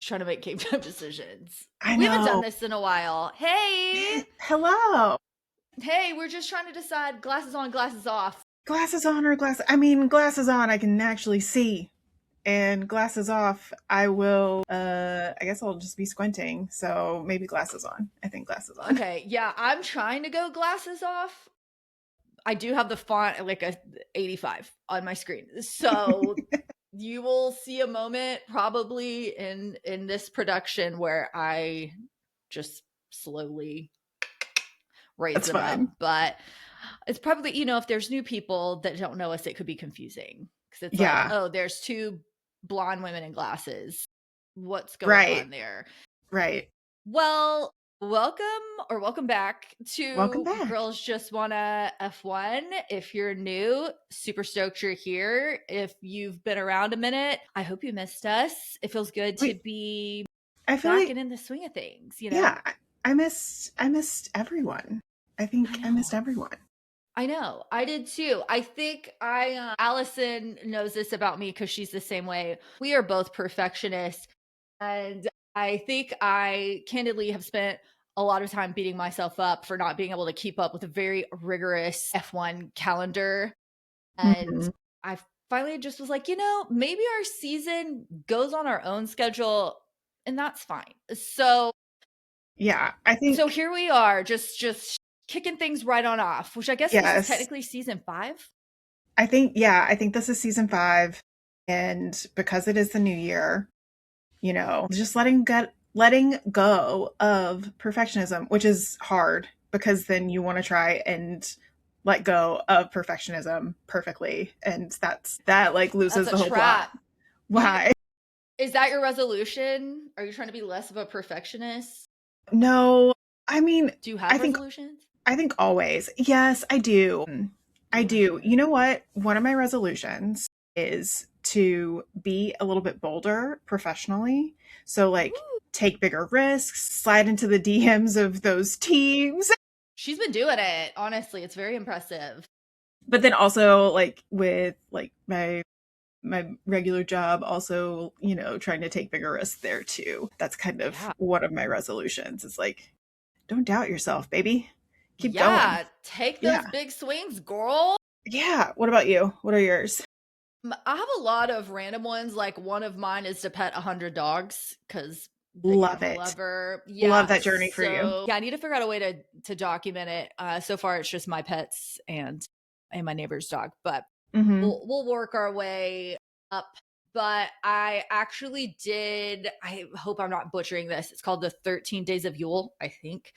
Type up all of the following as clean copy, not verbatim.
trying to make game time decisions. I We haven't done know. this in a while. Hey, Hello. hey, we're just trying to decide glasses on, glasses off. Glasses on or glasses? I mean, glasses on, I can actually see. And glasses off, I will, I guess I'll just be squinting. So maybe glasses on. I think glasses on. Okay, yeah, I'm trying to go glasses off. I do have the font at like a 85 on my screen. So you will see a moment probably in this production where I just slowly raise That's them up. fine. But it's probably, if there's new people that don't know us, it could be confusing because it's like, Yeah. oh, there's two blonde women in glasses. What's going Right. on there? Right. Well, welcome back Welcome to back. Girls Just Wanna F1. If you're new, super stoked you're here. If you've been around a minute, I hope you missed us. It feels good to Wait, be I feel back like, and in the swing of things, yeah, I missed everyone. I I think I know. missed everyone. I know. I did too. I think Allison knows this about me because she's the same way. We are both perfectionists. And I think I candidly have spent a lot of time beating myself up for not being able to keep up with a very rigorous F1 calendar. And Mhm. I finally just was like, maybe our season goes on our own schedule and that's fine. Yeah, I So think, here we are, just kicking things right on off, which I guess this is yes. technically season 5. I think this is season 5. And because it is the new year, just letting go of perfectionism, which is hard because then you want to try and let go of perfectionism perfectly. And that like That's loses a the whole plot. trap. You Why? Is that your resolution? Are you trying to be less of a perfectionist? No, I mean, Do you I have think resolutions? I think always. Yes, I do. I Ooh, I do. hear You it. know what? One of my resolutions is to be a little bit bolder professionally. So, like, Ooh. take bigger risks, slide into the DMs of those teams. She's been doing it. Honestly, it's very impressive. But then also, like, with like my regular job, also, trying to take bigger risks there too. That's kind of Yeah. one of my resolutions. It's like, don't doubt yourself, baby. Keep going. Yeah. Take those Yeah. big swings, girl. Yeah. What about you? What are yours? I have a lot of random ones. Like one of mine is to pet 100 dogs because big Love animal it. lover. Love Yeah. that journey for you. So yeah, I need to figure out a way to document it. So far, it's just my pets and my neighbor's dog, but Hmm. we'll work our way up. But I actually did, I hope I'm not butchering this. It's called the 13 Days of Yule, I think,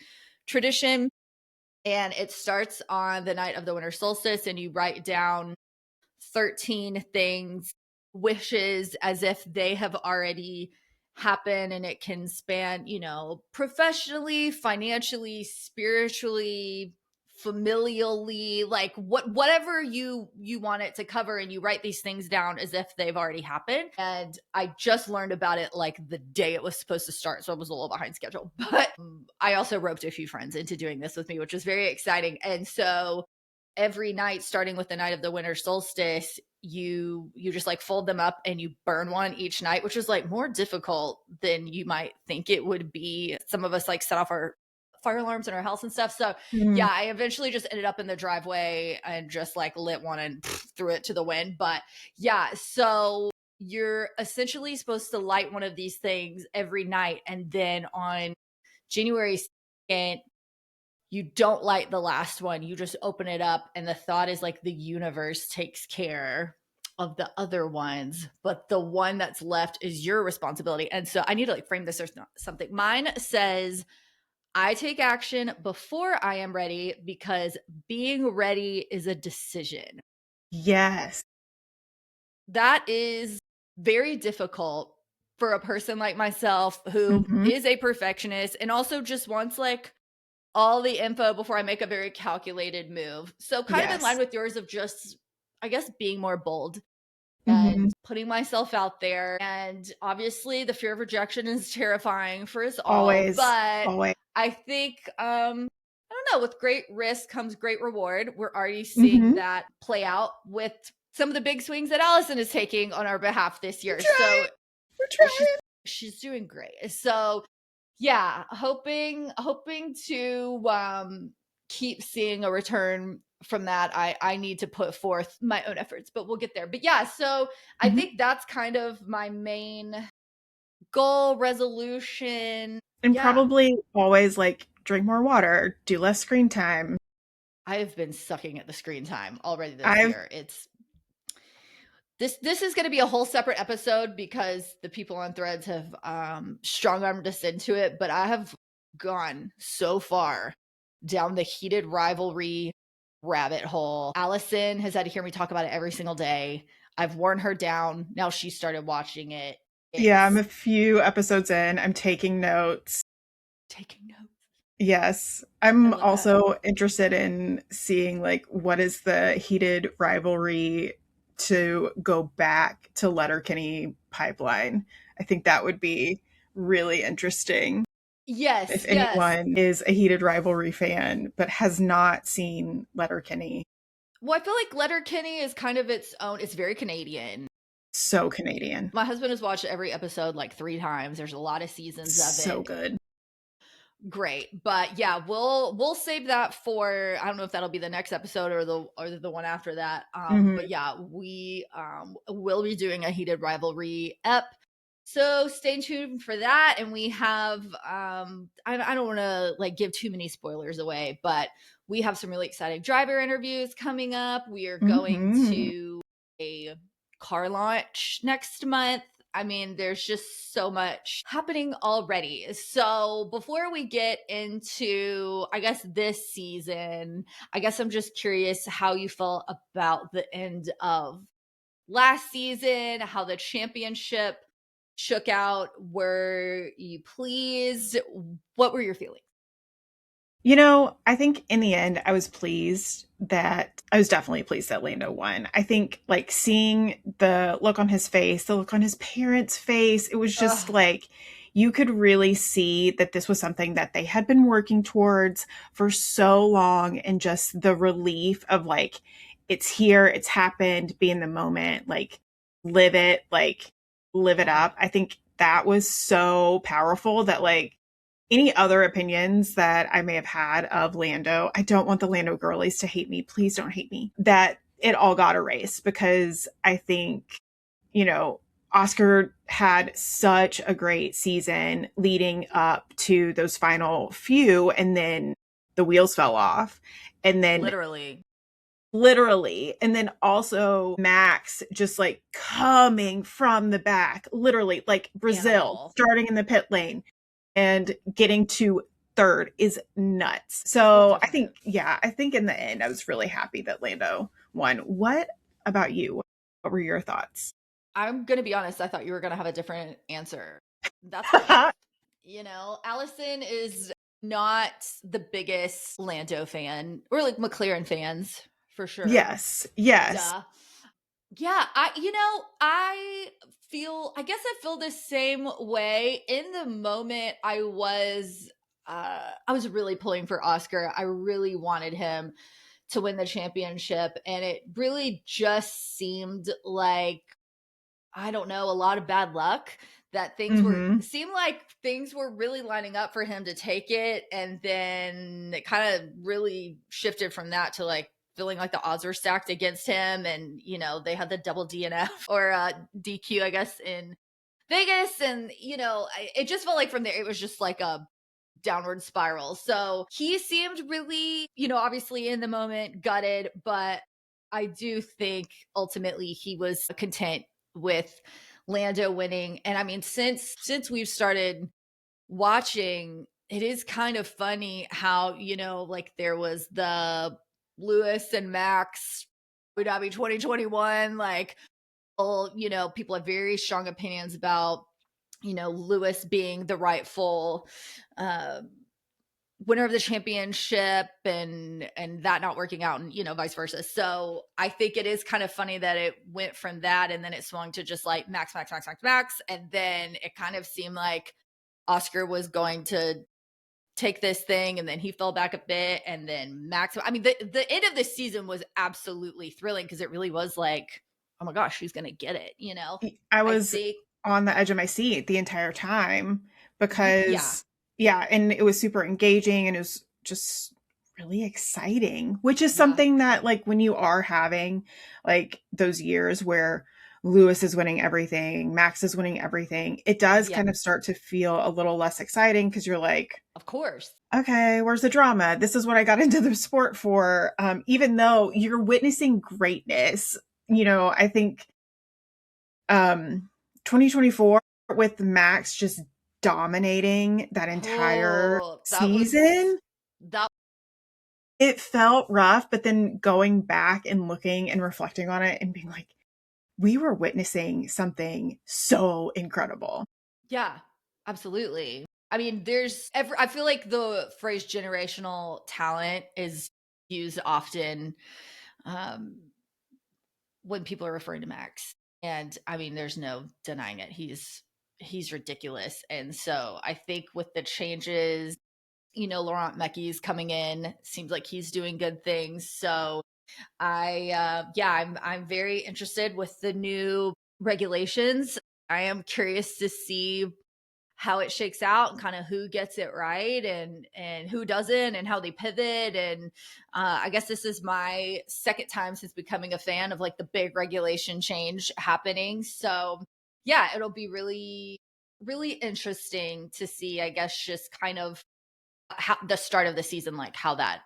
tradition. And it starts on the night of the winter solstice, and you write down 13 things, wishes as if they have already happened. And it can span, professionally, financially, spiritually, familially, like whatever you want it to cover, and you write these things down as if they've already happened. And I just learned about it like the day it was supposed to start, so I was a little behind schedule. But I also roped a few friends into doing this with me, which was very exciting. And so every night, starting with the night of the winter solstice, you just like fold them up and you burn one each night, which is like more difficult than you might think it would be. Some of us like set off our fire alarms in our house and stuff. So Mm. yeah, I eventually just ended up in the driveway and just like lit one and threw it to the wind. But yeah, so you're essentially supposed to light one of these things every night, and then on January 2nd, you don't light the last one. You just open it up, and the thought is like the universe takes care of the other ones, but the one that's left is your responsibility. And so I need to like frame this or something. Mine says, I take action before I am ready because being ready is a decision. Yes. That is very difficult for a person like myself who Hmm. is a perfectionist and also just wants like all the info before I make a very calculated move. So kind of in line Yes. with yours of just, I guess, being more bold Hmm. and putting myself out there. And obviously the fear of rejection is terrifying for us all, Always. but Always. I think I don't know, with great risk comes great reward. We're already seeing Hmm. that play out with some of the big swings that Allison is taking on our behalf this We're year. trying. So We're she's trying. She's doing great. So yeah, hoping to keep seeing a return from that. I need to put forth my own efforts, but we'll get there. But yeah, so I Mhm. think that's kind of my main goal resolution. And Yeah, probably always like drink more water, do less screen time. I have been sucking at the screen time already this I've year. It's this is going to be a whole separate episode because the people on Threads have strong-armed us into it, but I have gone so far down the heated rivalry rabbit hole. Allison has had to hear me talk about it every single day. I've worn her down. Now she started watching it. Yeah, I'm It's a few episodes in. I'm taking notes. taking notes. Yes. I I'm love that. also interested in seeing like what is the heated rivalry to go back to Letterkenny pipeline. I think that would be really interesting Yes, if yes. anyone is a heated rivalry fan but has not seen Letterkenny. Well, I feel like Letterkenny is kind of its own. It's very Canadian. So Canadian. My husband has watched every episode like 3 times. There's a lot of seasons of So it. good. Great. But yeah, we'll save that for, I don't know if that'll be the next episode or the one after that. Mhm. But yeah, we will be doing a heated rivalry ep. So stay tuned for that. And we have I don't want to like give too many spoilers away, but we have some really exciting driver interviews coming up. We are going Mhm. to a car launch next month. I mean, there's just so much happening already. So, before we get into, I guess, this season, I guess I'm just curious how you felt about the end of last season, how the championship shook out. Were you pleased? What were your feelings? You know, I think in the end, I was definitely pleased that Lando won. I think like seeing the look on his face, the look on his parents' face, it was just Ugh, like you could really see that this was something that they had been working towards for so long, and just the relief of like, it's here, it's happened, be in the moment, like live it yeah, up. I think that was so powerful that like any other opinions that I may have had of Lando, I don't want the Lando girlies to hate me. Please don't hate me. That it all got erased because I think, you know, Oscar had such a great season leading up to those final few, and then the wheels fell off. And then literally. literally, and then also Max just like coming from the back, literally like Brazil Animal. starting in the pit lane and getting to third is nuts. So So I different. think, yeah, I think in the end, I was really happy that Lando won. What about you? What were your thoughts? I'm going to be honest, I thought you were going to have a different answer. That's fair. Allison is not the biggest Lando fan. We're like McLaren fans for sure. Yes, yes. Duh. Yeah, I guess I feel the same way. In the moment I was really pulling for Oscar. I really wanted him to win the championship, and it really just seemed like, I don't know, a lot of bad luck, that Mm-hmm. seemed like things were really lining up for him to take it, and then it kind of really shifted from that to like feeling like the odds were stacked against him, and they had the double DNF or DQ, I guess, in Vegas, and it just felt like from there it was just like a downward spiral. So he seemed really, obviously in the moment gutted, but I do think ultimately he was content with Lando winning. And I mean, since we've started watching, it is kind of funny how, like there was the Lewis and Max Abu Dhabi 2021, like, well, people have very strong opinions about, Lewis being the rightful um winner of the championship, and that not working out, and vice versa. So I think it is kind of funny that it went from that and then it swung to just like max max max max max, and then it kind of seemed like Oscar was going to take this thing, and then he fell back a bit, and then Max, I mean, the end of this season was absolutely thrilling because it really was like, oh my gosh, who's gonna get it. I I was think. on the edge of my seat the entire time Yeah, because, yeah, and it was super engaging and it was just really exciting, which is yeah, something that, like, when you are having like those years where Lewis is winning everything, Max is winning everything, it does yeah, kind of start to feel a little less exciting because you're like, of course. okay, where's the drama? This is what I got into the sport for. Even though you're witnessing greatness, I think 2024 with Max just dominating that entire Oh, season, that it felt rough, but then going back and looking and reflecting on it and being like, we were witnessing something so incredible. yeah, absolutely. I mean, I feel like the phrase generational talent is used often um when people are referring to Max. And I mean, there's no denying it. He's ridiculous. And so I think with the changes, Laurent Meki's coming in, seems like he's doing good things. So I'm very interested with the new regulations. I am curious to see how it shakes out and kind of who gets it right and who doesn't and how they pivot. And I guess this is my second time since becoming a fan of like the big regulation change happening. So yeah, it'll be really really interesting to see, I guess, just kind of how the start of the season, like how that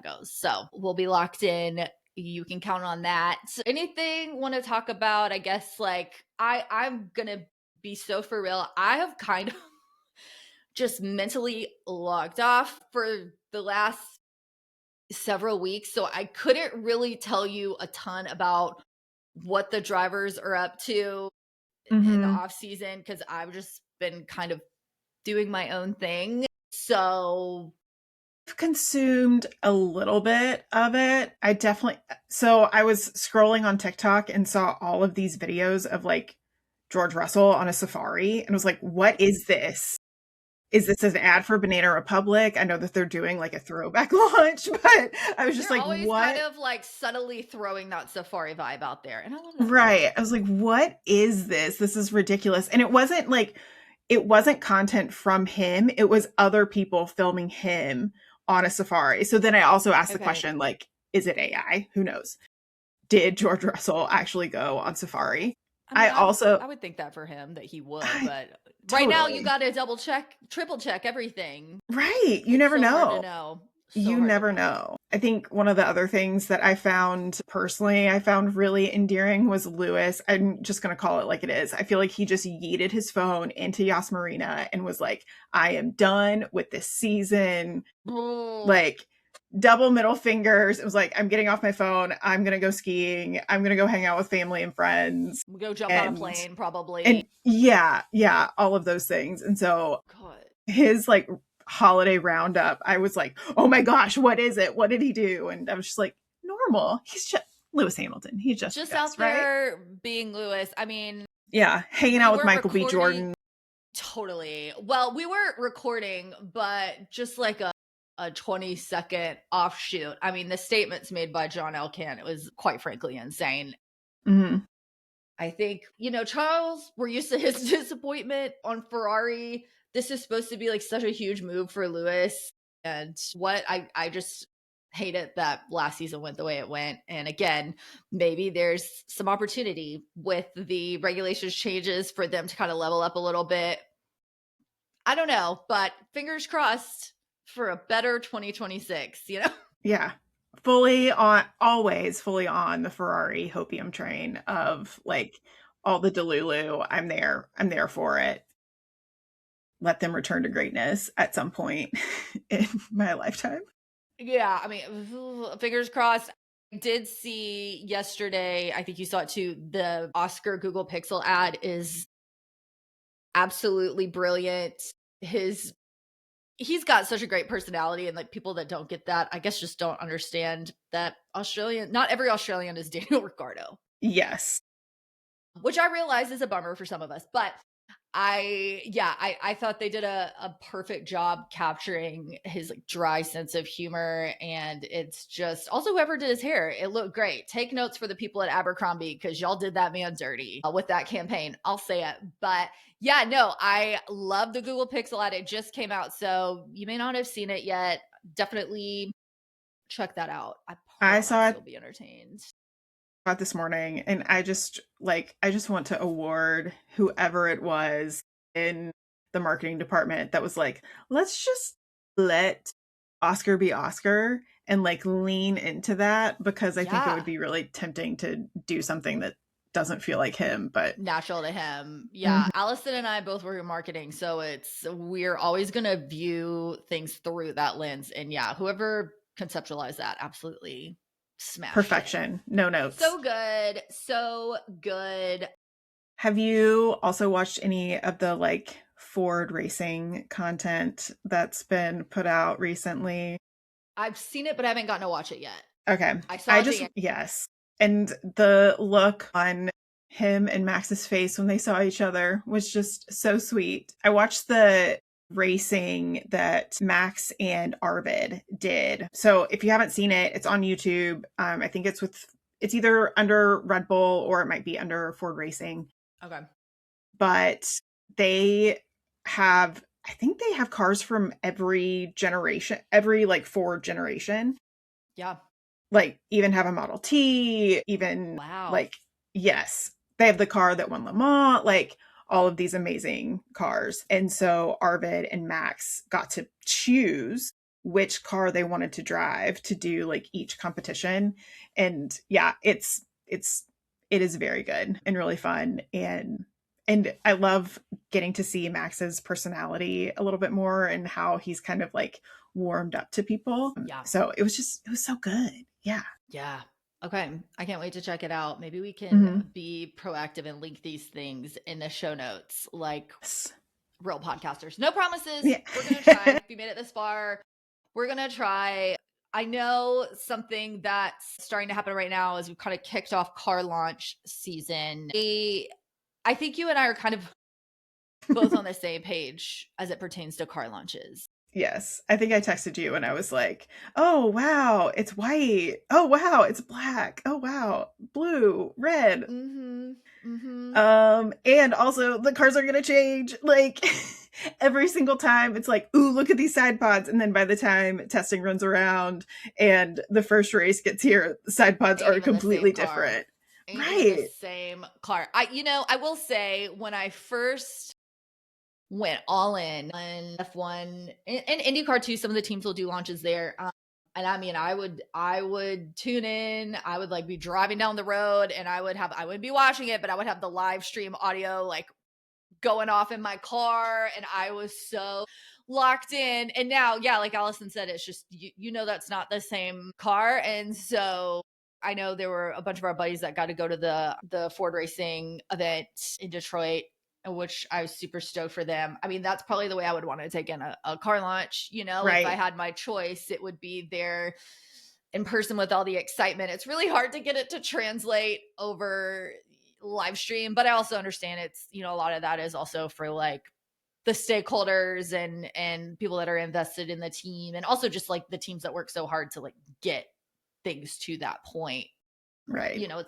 goes. So we'll be locked in. You can count on that. Anything want to talk about? I guess like I'm gonna be so for real. I have kind of just mentally logged off for the last several weeks, so I couldn't really tell you a ton about what the drivers are up to in the Hmm. off season because I've just been kind of doing my own thing. So I've consumed a little bit of it. So I was scrolling on TikTok and saw all of these videos of like George Russell on a safari and was like, what is this? Is this an ad for Banana Republic? I know that they're doing like a throwback launch, but I was just they're like, always kind what? of like subtly throwing that safari vibe out there. And I love that. Right. I was like, what is this? This is ridiculous. And it wasn't content from him. It was other people filming him on a safari. So then I also asked the Okay. question, like, is it AI? Who knows? Did George Russell actually go on safari? I I mean, also, I would think that for him that he would, I but right now you totally, got to double check, triple check everything. right. You It's never so hard to know. know. So You hard to never know. know. I think one of the other things that I found really endearing was Lewis. I'm just going to call it like it is. I feel like he just yeeted his phone into Yas Marina and was like, I am done with this season. Oh, Like, double middle fingers. It was like, I'm getting off my phone. I'm going to go skiing. I'm going to go hang out with family and friends. go jump on a And, plane, probably. and yeah, yeah, all of those things. And so God. his like holiday roundup, I was like, oh my gosh, what is it? What did he do? And I was just like, normal. He's just Lewis Hamilton. He's just Just Lewis, out right? there being Lewis. I mean, Yeah, hanging we out with weren't Michael B. recording Jordan. totally. Well, we weren't recording, but just like a 20-second offshoot. I mean, the statements made by John Elkann, it was quite frankly insane. Mhm. I think, Charles, we're used to his disappointment on Ferrari. This is supposed to be like such a huge move for Lewis. And what I just hate it that last season went the way it went. And again, maybe there's some opportunity with the regulations changes for them to kind of level up a little bit. I don't know, but fingers crossed for a better 2026. Yeah. Fully on, always fully on the Ferrari hopium train of like all the Delulu. I'm there. I'm there for it. Let them return to greatness at some point in my lifetime. Yeah, I mean, fingers crossed. I did see yesterday, I think you saw it too, the Oscar Google Pixel ad is absolutely brilliant. His He's got such a great personality, and like people that don't get that, I guess just don't understand that Australian not every Australian is Daniel Ricciardo, Yes. which I realize is a bummer for some of us. But I thought they did a perfect job capturing his like dry sense of humor. And it's just also whoever did his hair, it looked great. Take notes for the people at Abercrombie because y'all did that man dirty with that campaign. I'll say it. But yeah, no, I love the Google Pixel ad. It just came out. So you may not have seen it yet. Definitely check that out. I I promise saw it you'll be entertained. this morning, and I just want to award whoever it was in the marketing department that was like, let's just let Oscar be Oscar and like lean into that, because I think it would Yeah. be really tempting to do something that doesn't feel like him. But Natural to him. Yeah. Mhm. Allison and I both work in marketing. So we're always going to view things through that lens. And yeah, whoever conceptualized that absolutely smashed it. Perfection, no notes. So good. So good. Have you also watched any of the like Ford racing content that's been put out recently? I've seen it, but I haven't gotten to watch it yet. Okay. I saw the end. Yes. And the look on him and Max's face when they saw each other was just so sweet. I watched the racing that Max and Arvid did. So if you haven't seen it, it's on YouTube. I think it's either under Red Bull or it might be under Ford Racing. Okay. But they have, I think they have cars from every generation, every like Ford generation, Yeah. like even have a Model T, even Wow. like, yes, they have the car that won Le Mans, like all of these amazing cars. And so Arvid and Max got to choose which car they wanted to drive to do like each competition. And yeah, it is very good and really fun. And I love getting to see Max's personality a little bit more and how he's kind of like warmed up to people. Yeah. So it was so good. Yeah. Yeah. Okay. I can't wait to check it out. Maybe we can Mhm. be proactive and link these things in the show notes like Yes. real podcasters. No promises. Yeah. We're going to try. If you made it this far, we're going to try. I know something that's starting to happen right now is we've kind of kicked off car launch season. I think you and I are kind of both on the same page as it pertains to car launches. Yes. I think I texted you and I was like, "Oh, wow, it's white. Oh, wow, it's black. Oh, wow, blue, red." Mm-hmm. Mm-hmm. And also the cars are going to change like every single time. It's like, "Ooh, look at these side pods." And then by the time testing runs around and the first race gets here, the side pods Ain't are even the same completely car. different. Ain't even the Right. same car. I will say when I first went all in on F1 and IndyCar too. Some of the teams will do launches there. And I mean, I would tune in. I would like be driving down the road, and I wouldn't be watching it, but I would have the live stream audio like going off in my car, and I was so locked in. And now, yeah, like Allison said, it's just you know that's not the same car, and so. I know there were a bunch of our buddies that got to go to the Ford Racing event in Detroit, which I was super stoked for them. I mean, that's probably the way I would want to take in a car launch. You know, if I Right. had my choice, it would be there in person with all the excitement. It's really hard to get it to translate over live stream, but I also understand it's, you know, a lot of that is also for like the stakeholders and people that are invested in the team, and also just like the teams that work so hard to like get things to that point. Right. You know,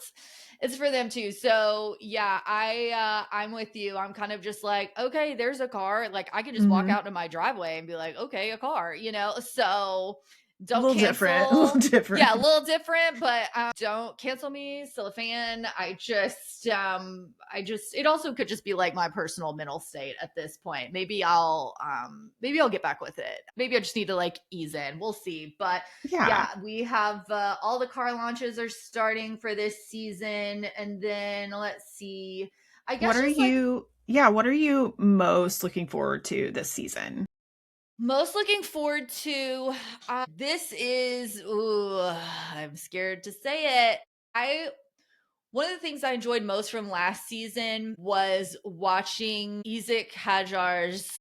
it's for them too. So yeah, I'm with you. I'm kind of just like, okay, there's a car. Like I could just walk Mhm. out into my driveway and be like, okay, a car, you know. So A don't little different. A little cancel. different. Yeah, a little different, but don't cancel me. Still a fan. I just it also could just be like my personal mental state at this point. Maybe I'll get back with it. Maybe I just need to like ease in. We'll see. But Yeah. yeah, we have all the car launches are starting for this season. And then let's see. I What guess are just like you Yeah, what are you most looking forward to this season? most looking forward to this is ooh, I'm scared to say it. I One of the things I enjoyed most from last season was watching Isack Hajar's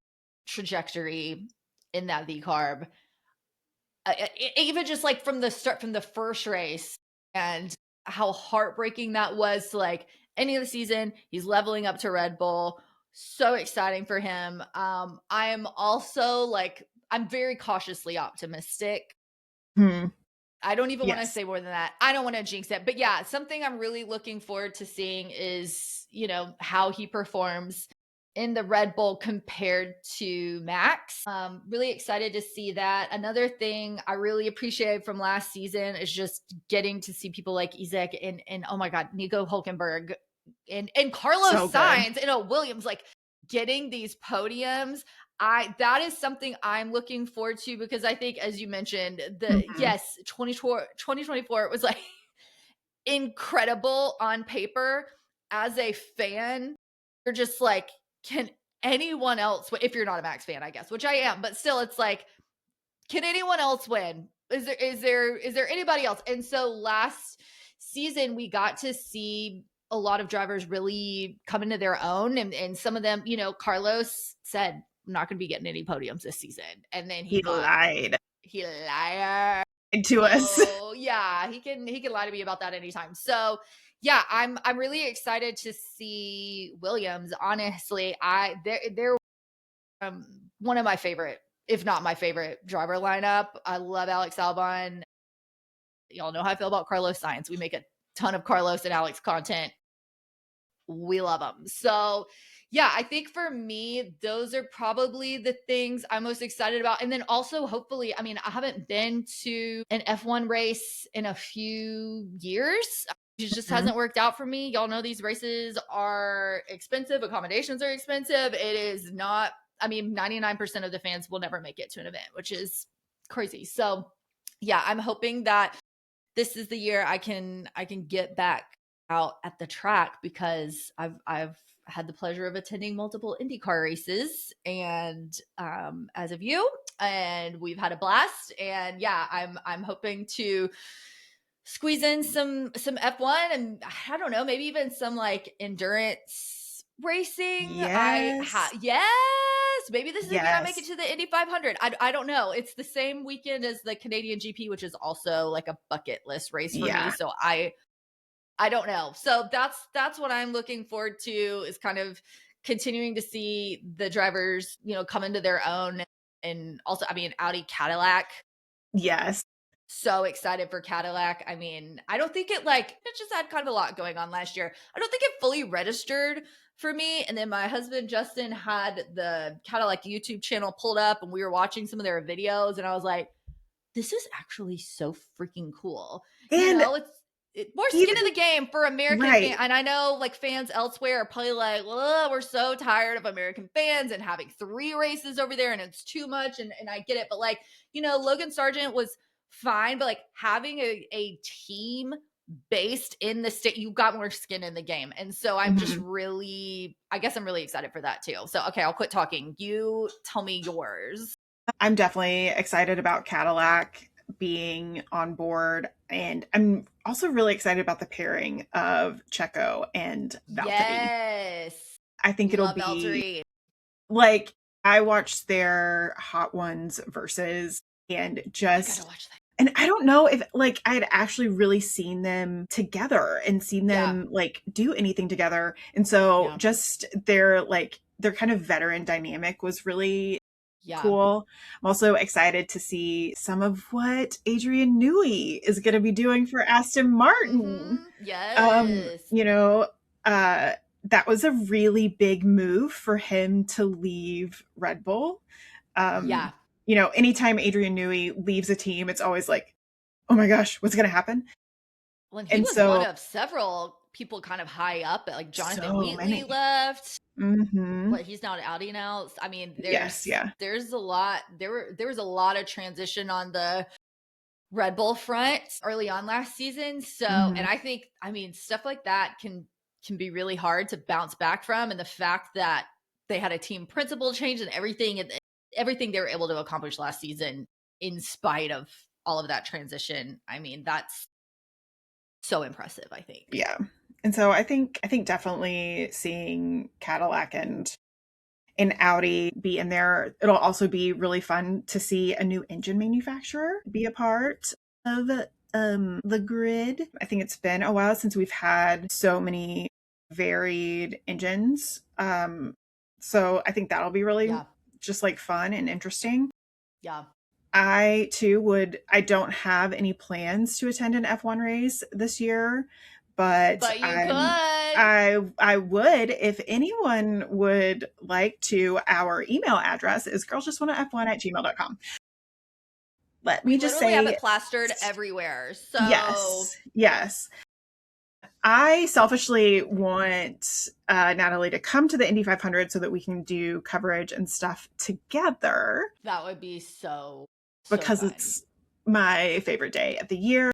trajectory in that V carb. Even just like from the start, from the first race, and how heartbreaking that was to like any of the season. He's leveling up to Red Bull. So exciting for him. I'm also like, I'm very cautiously optimistic. Hmm. I don't even want to Yes. say more than that. I don't want to jinx it. But yeah, something I'm really looking forward to seeing is, how he performs in the Red Bull compared to Max. Really excited to see that. Another thing I really appreciated from last season is just getting to see people like Isack and oh my God, Nico Hulkenberg and Carlos So good. Sainz and Williams, like getting these podiums. That is something I'm looking forward to because I think, as you mentioned, Hmm. 2024 it was like incredible on paper. As a fan, you're just like, can anyone else, if you're not a Max fan, I guess, which I am, but still, it's like, can anyone else win? Is there anybody else? And so last season we got to see a lot of drivers really come into their own, and some of them, Carlos said, I'm not going to be getting any podiums this season, and then He lied he liar. to us. So yeah, he can lie to me about that anytime. So yeah, I'm really excited to see Williams. Honestly, they're one of my favorite, if not my favorite, driver lineup. I love Alex Albon. Y'all know how I feel about Carlos Sainz. We make a ton of Carlos and Alex content. We love them. So, yeah, I think for me, those are probably the things I'm most excited about. And then also, hopefully, I mean, I haven't been to an F1 race in a few years. It just Mhm. hasn't worked out for me. Y'all know these races are expensive, accommodations are expensive. It is not, I mean, 99% of the fans will never make it to an event, which is crazy. So, yeah, I'm hoping that this is the year I can get back out at the track because I've had the pleasure of attending multiple IndyCar races and as of you, and we've had a blast. And yeah, I'm hoping to squeeze in some F1 and I don't know, maybe even some like endurance racing. Yes. Yes, maybe this is the year I make it Yes. to the Indy 500. I don't know. It's the same weekend as the Canadian GP, which is also like a bucket list race for me. Yeah. So I don't know. So that's what I'm looking forward to, is kind of continuing to see the drivers, come into their own. And also, I mean, Audi Cadillac, Yes. so excited for Cadillac. I mean, I don't think it just had kind of a lot going on last year. I don't think it fully registered for me. And then my husband Justin had the Cadillac YouTube channel pulled up and we were watching some of their videos and I was like, this is actually so freaking cool. And It's more skin in even the game for American fans. right. And I know like fans elsewhere are probably like, well, we're so tired of American fans and having 3 races over there and it's too much. And I get it. But like, Logan Sargent was fine, but like having a team based in the state, you got more skin in the game. And so Mhm. I guess I'm really excited for that too. So, okay, I'll quit talking. You tell me yours. I'm definitely excited about Cadillac being on board. And I'm also really excited about the pairing of Checo and Valtteri. Yes. I think it'll Love be Valtteri. like I watched their Hot Ones versus and I got to just watch that. and I don't know if like I had actually really seen them together and seen Yeah. them like do anything together. And so Yeah. just their kind of veteran dynamic was really Yeah. cool. I'm also excited to see some of what Adrian Newey is going to be doing for Aston Martin. Um, Yes. you know, uh, that was a really big move for him to leave Red Bull. Yeah. Anytime Adrian Newey leaves a team, it's always like, oh my gosh, what's going to happen? Well, and he And was one so, of several people kind of high up. Like Jonathan so Wheatley many. left. Hmm. What, he's not at Audi now. I mean, Yes, yeah. there's a lot. There was a lot of transition on the Red Bull front early on last season. So, Hmm. and I think, I mean, stuff like that can be really hard to bounce back from. And the fact that they had a team principal change and everything they were able to accomplish last season in spite of all of that transition. I mean, that's so impressive, I think. Yeah. And so I think definitely seeing Cadillac and Audi be in there. It'll also be really fun to see a new engine manufacturer be a part of the grid. I think it's been a while since we've had so many varied engines. So I think that'll be really Yeah. just like fun and interesting. Yeah. I too I don't have any plans to attend an F1 race this year, but But you could. I would if anyone would like to. Our email address is girlsjustwannaf1@gmail.com. Let We me just literally have say it plastered everywhere. So yes, yes. I selfishly want Natalie to come to the Indy 500 so that we can do coverage and stuff together that would be so, so because fun. it's my favorite day of the year.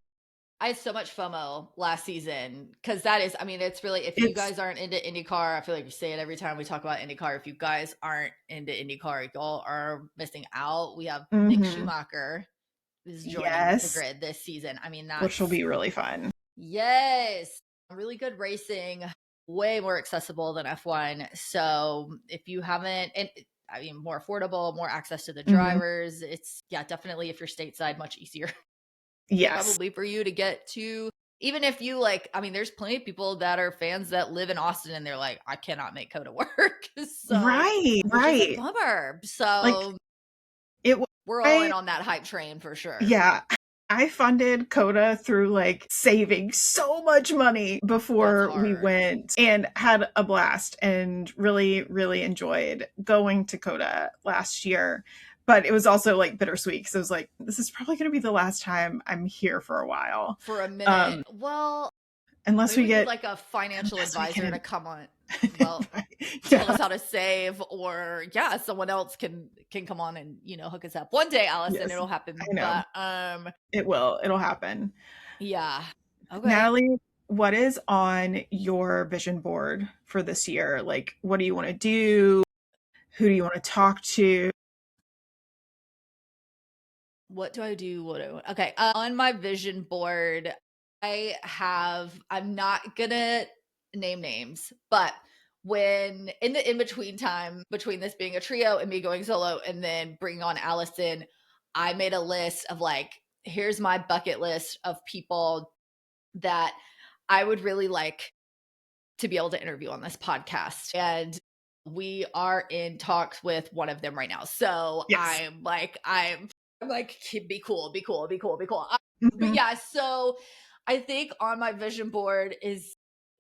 I had so much FOMO last season because that is, I mean, it's really, if you It's guys aren't into IndyCar, I feel like we say it every time we talk about IndyCar. If you guys aren't into IndyCar, y'all are missing out. We have Mick mm-hmm. Schumacher is joining the Yes, grid this season. I mean, which will that's, be really fun. yes, really good racing, way more accessible than F1. So if you haven't, and I mean, more affordable, more access to the Mm-hmm. drivers, it's, yeah, definitely if you're stateside, much easier Yes, probably for you to get to. Even if you like, I mean, there's plenty of people that are fans that live in Austin and they're like, I cannot make Coda work. So, right, which is a right. bummer. Like So, it was. we're all in on that hype train for sure. Yeah, I funded Coda through like saving so much money That's before we hard. went and had a blast and really, really enjoyed going to Coda last year. But it was also like bittersweet because I was like, this is probably going to be the last time I'm here for a while. For a minute. Um, Well, unless maybe we we need get, like a financial unless we advisor get to come on. Well, tell yeah, us how to save, or yeah, someone else can come on and hook us up one day, Allison. yes, It'll happen. I know. But It will. It'll happen. yeah. Okay. Natalie, what is on your vision board for this year? Like, what do you want to do? Who do you want to talk to? What do I do? What do I, okay. On my vision board, I'm not gonna name names, but when in the in between time between this being a trio and me going solo and then bringing on Allison, I made a list of like, here's my bucket list of people that I would really like to be able to interview on this podcast. And we are in talks with one of them right now. So Yes. I'm like, be cool, be cool, be cool, be cool. But Mhm. yeah, so I think on my vision board is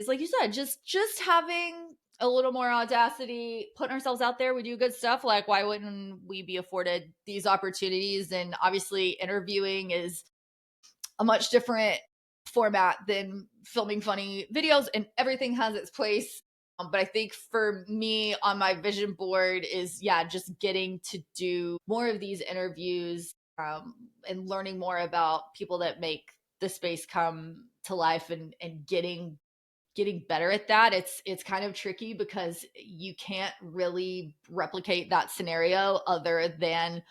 like you said, just having a little more audacity, putting ourselves out there. We do good stuff. Like, why wouldn't we be afforded these opportunities? And obviously, interviewing is a much different format than filming funny videos, and everything has its place. But I think for me on my vision board is, yeah, just getting to do more of these interviews, and learning more about people that make the space come to life, and getting better at that. It's kind of tricky because you can't really replicate that scenario other than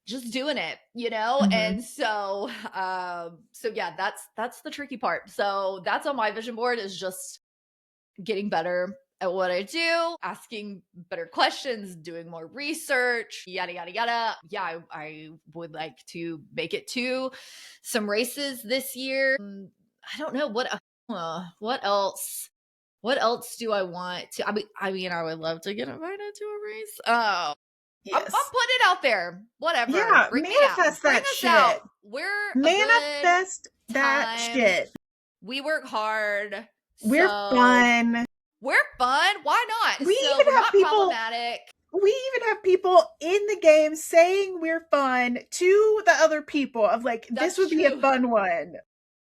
just doing it. Mhm. And so so yeah, that's the tricky part. So that's on my vision board, is just getting better at what I do, asking better questions, doing more research, yada yada yada. Yeah, I would like to make it to some races this year. I don't know what else. What else do I want to? I mean, I would love to get invited to a race. Oh, I'm putting Yes. it out there. Whatever. Yeah, Bring me out. manifest Bring that us out. shit. We're a good Manifest that time. shit. We work hard. We're So fun. we're fun. Why not? We So even we're have not people problematic. we even have people in the game saying we're fun to the other people of like this That's would be a true. fun one.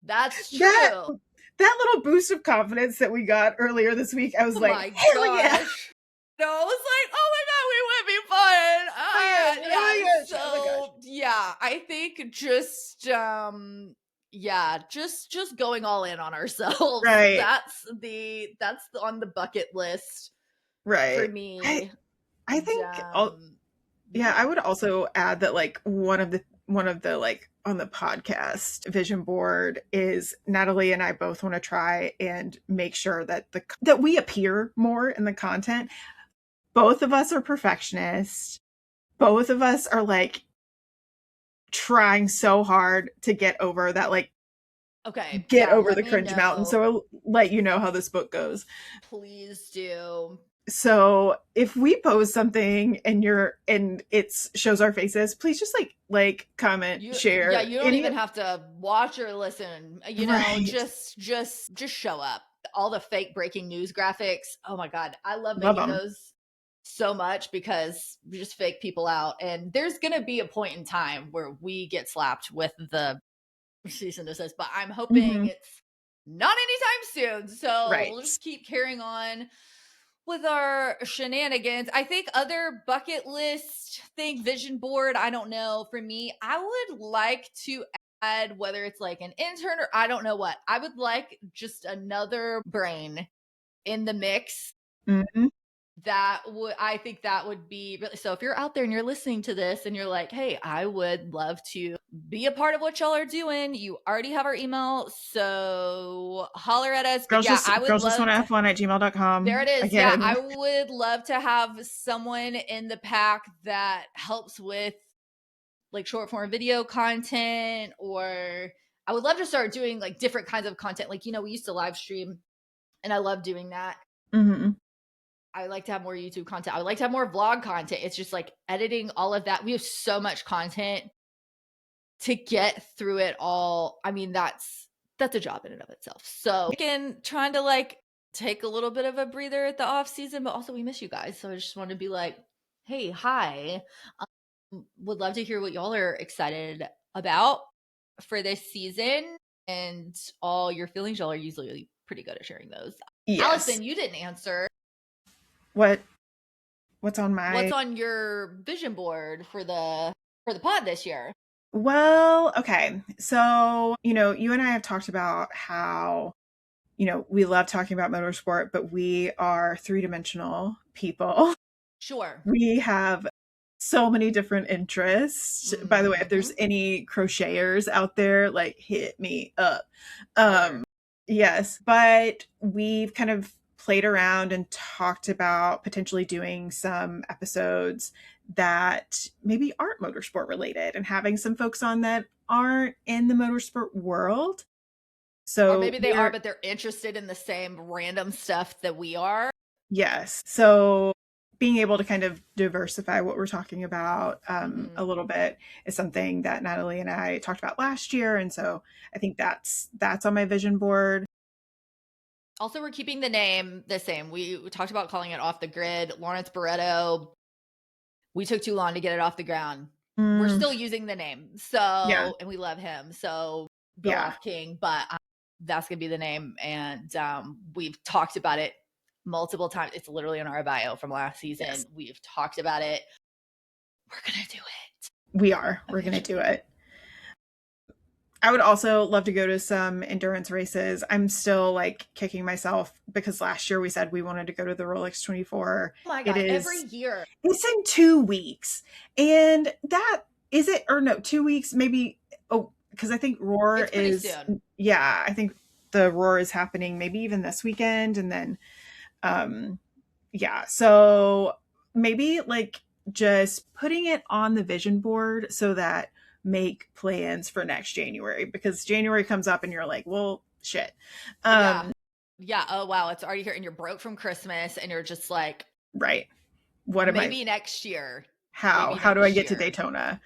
That's That true. that little boost of confidence that we got earlier this week, I was Oh like, my hell yeah. gosh. No, I was like, oh my god, we would be fun. Oh Yeah. my gosh. Oh my gosh. So yeah, I think just yeah, just going all in on ourselves. Right. That's on the bucket list for Right. I me. I And think yeah, yeah. I would also add that like one of the like on the podcast vision board is Natalie and I both want to try and make sure that that we appear more in the content. Both of us are perfectionists. Both of us are like trying so hard to get over that like Okay. get Yeah, over let the me cringe mountain. know. So I'll let you know how this book goes. Please do. So if we post something and it's shows our faces, please just comment, Yeah, share you don't any. even have to watch or listen, Right. just show up. All the fake breaking news graphics. Oh my god, I love Love making them. those so much because we just fake people out, and there's going to be a point in time where we get slapped with the cease and desist, but I'm hoping Hmm. it's not anytime soon. So Right. we'll just keep carrying on with our shenanigans. I think other bucket list thing, vision board, I don't know. For me, I would like to add, whether it's like an intern or I don't know what, I would like just another brain in the mix. Hmm. That would, I think that would be really, so if you're out there and you're listening to this and you're like, hey, I would love to be a part of what y'all are doing, you already have our email, so holler at us. But yeah, I would Girls just want love to to, F1 at there gmail.com. it is. Yeah, Again. I would love to have someone in the pack that helps with like short form video content, or I would love to start doing like different kinds of content. Like, we used to live stream and I love doing that. Hmm. I like to have more YouTube content. I would like to have more vlog content. It's just like editing all of that. We have so much content to get through it all. I mean, that's a job in and of itself. So again, trying to like take a little bit of a breather at the off season, but also we miss you guys. So I just want to be like, hey, hi. Would love to hear what y'all are excited about for this season and all your feelings. Y'all are usually pretty good at sharing those. Yes. Allison, you didn't answer. What what's on my What's on your vision board for the pod this year? Well, okay. So, you and I have talked about how, we love talking about motorsport, but we are three-dimensional people. Sure. We have so many different interests. By the way, if there's Mm-hmm. any crocheters out there, like hit me up. Holler. Yes, but we've kind of played around and talked about potentially doing some episodes that maybe aren't motorsport related and having some folks on that aren't in the motorsport world. Or So maybe they are, we're but they're interested in the same random stuff that we are. Yes. So being able to kind of diversify what we're talking about Mm-hmm. a little bit is something that Natalie and I talked about last year, and so I think that's on my vision board. Also, we're keeping the name the same. We talked about calling it Off the Grid. Lawrence Barretto, we took too long to get it off the ground. We're Mm, still using the name. yeah, So, and we love him. So, Bill yeah, Off King, but that's going to be the name. And we've talked about it multiple times. It's literally in our bio from last yes, season. We've talked about it. We're going to do it we are. We're gonna do eventually. it. I would also love to go to some endurance races. I'm still like kicking myself because last year we said we wanted to go to the Rolex 24. Oh my It God. Every is year. It's in 2 weeks. And that is it, or no, 2 weeks, maybe. Oh, because I think Roar It's pretty is, soon. yeah, I think the Roar is happening maybe even this weekend. And then, um, yeah, so maybe like just putting it on the vision board so that make plans for next January because January comes up and you're like, well, shit. Yeah. Um, Yeah. Oh, wow. It's already here. And you're broke from Christmas. And you're just like, right. What am I, maybe next year. how? Maybe How do I next get to year. Daytona?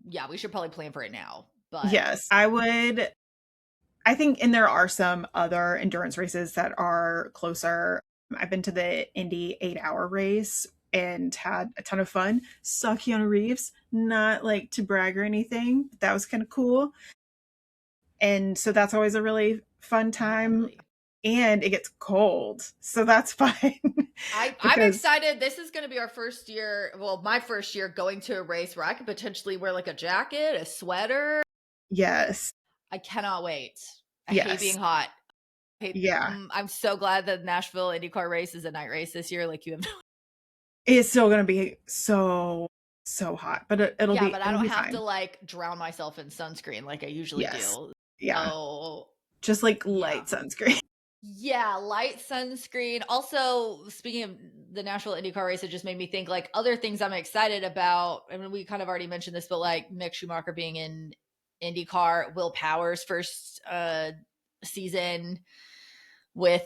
Yeah. We should probably plan for it now. But Yes, I think, and there are some other endurance races that are closer. I've been to the Indy 8 hour race and had a ton of fun. Saw Keanu Reeves, not like to brag or anything. But that was kind of cool. And so that's always a really fun oh, time. lovely. And it gets cold. So that's fun I'm because, excited. This is going to be our first year. Well, my first year going to a race where I could potentially wear like a jacket, a sweater. yes, I cannot wait. I hate being yes, hot. yeah, I'm so glad that Nashville IndyCar race is a night race this year. Like you have, it's still going to be so hot, but yeah, but I it'll don't be have to fine. like drown myself in sunscreen like I usually Yes. do. Yeah. So Just like yeah, light sunscreen. yeah, light sunscreen. Also, speaking of the Nashville IndyCar race, it just made me think like other things I'm excited about. I mean, we kind of already mentioned this, but like Mick Schumacher being in IndyCar, Will Power's first season with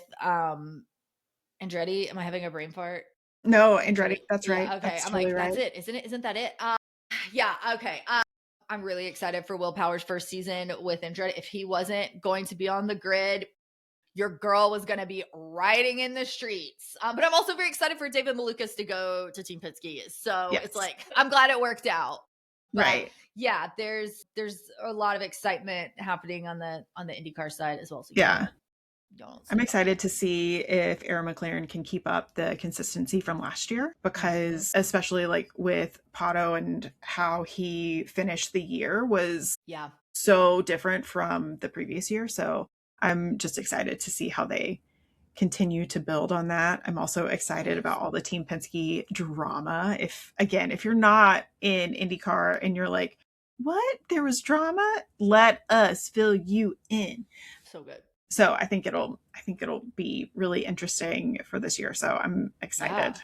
Andretti. Am I having a brain fart? No, Andretti, Andretti. that's right. Yeah. Okay. That's I'm totally like, right. that's it, isn't it? Isn't that it? Yeah. Okay. I'm really excited for Will Power's first season with Andretti. If he wasn't going to be on the grid, your girl was going to be riding in the streets. But I'm also very excited for David Malukas to go to Team Penske. So it's Yes. like, I'm glad it worked out. But Right. yeah, there's a lot of excitement happening on the IndyCar side as well. So you Yeah. don't I'm sleep on excited that. to see if Aaron McLaren can keep up the consistency from last year, Mhm. because especially like with Pato and how he finished the year was Yeah. so different from the previous year. So I'm just excited to see how they continue to build on that. I'm also excited Yes. about all the Team Penske drama. If you're not in IndyCar and you're like, what? There was drama? Let us fill you in. So good. So I think it'll be really interesting for this year. So I'm Yeah. excited.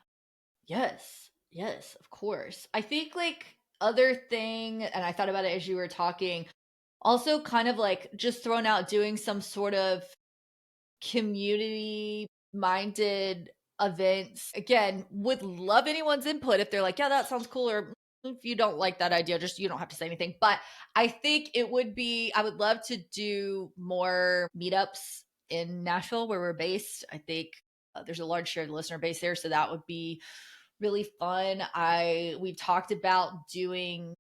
Yes. Yes, of course. I think like other thing, and I thought about it as you were talking, also kind of like just throwing out doing some sort of community minded events. Again, would love anyone's input if they're like, yeah, that sounds cool. Or if you don't like that idea, just you don't have to say anything. But I think it would be, I would love to do more meetups in Nashville where we're based. I think there's a large shared listener base there. So that would be really fun. We talked about doing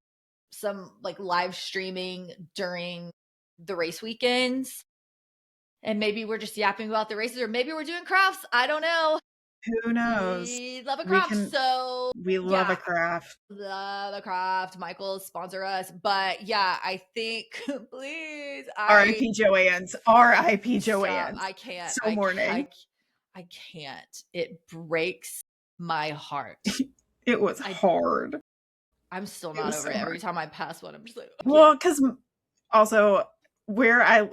some like live streaming during the race weekends, and maybe we're just yapping about the races, or maybe we're doing crafts. I don't know. Who knows? We love a We craft. can So we love a yeah, craft. love a craft. Michael sponsor us. But yeah, I think please, R.I.P. Joanne's. R.I.P. stop. Joanne's. I can't. So mourning. I can't. It breaks my heart. It was I hard. I'm still It not was over so it. Every hard. time I pass one, I'm just like, I Well, can't. because also where I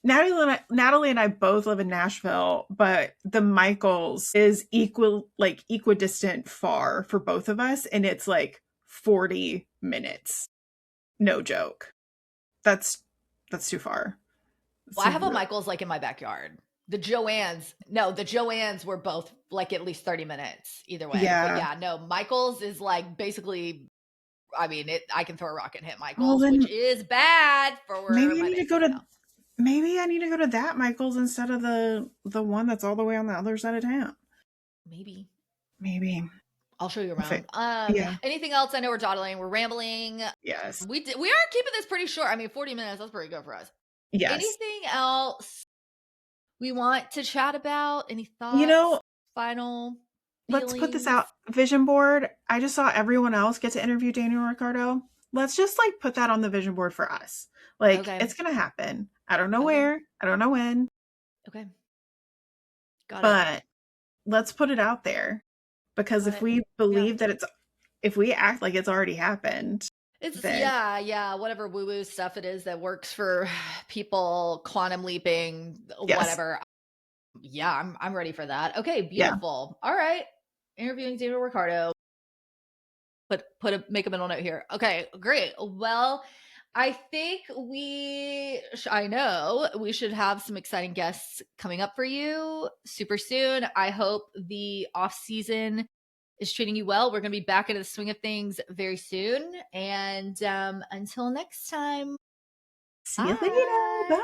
Natalie and I both live in Nashville, but the Michaels is equidistant far for both of us, and it's like 40 minutes. No joke. That's too far. It's Well, I too have a real. Michaels like in my backyard. The Joannes were both like at least 30 minutes either way. But Yeah. yeah, no, Michaels is like basically, I mean, I can throw a rock and hit Well, Michaels, which then is bad for maybe I my need to base, go you to know. maybe I need to go to that Michaels instead of the one that's all the way on the other side of town. Maybe. Maybe. I'll show you I'll around. Yeah. Anything else? I know we're dawdling, we're rambling. Yes. We are keeping this pretty short. I mean, 40 minutes, that's pretty good for us. Yes. Anything else we want to chat about? Any You thoughts? know, Final let's put this feelings? out. Vision board. I just saw everyone else get to interview Daniel Ricciardo. Let's just like put that on the vision board for us. Like Okay. it's gonna happen. I don't know Okay. where. I don't know when. Okay. Got it. But let's put it out there, because Got if it. we Yeah. believe that if we act like it's already happened, It's then yeah, whatever woo-woo stuff it is that works for people, quantum leaping, yes, whatever. Yeah, I'm ready for that. Okay, yeah. beautiful. All right. Interviewing David Ricardo. Make a mental note here. Okay, great. Well, I think I know we should have some exciting guests coming up for you super soon. I hope the off season is treating you well. We're going to be back into the swing of things very soon. And until next time, See you later. bye. Bye.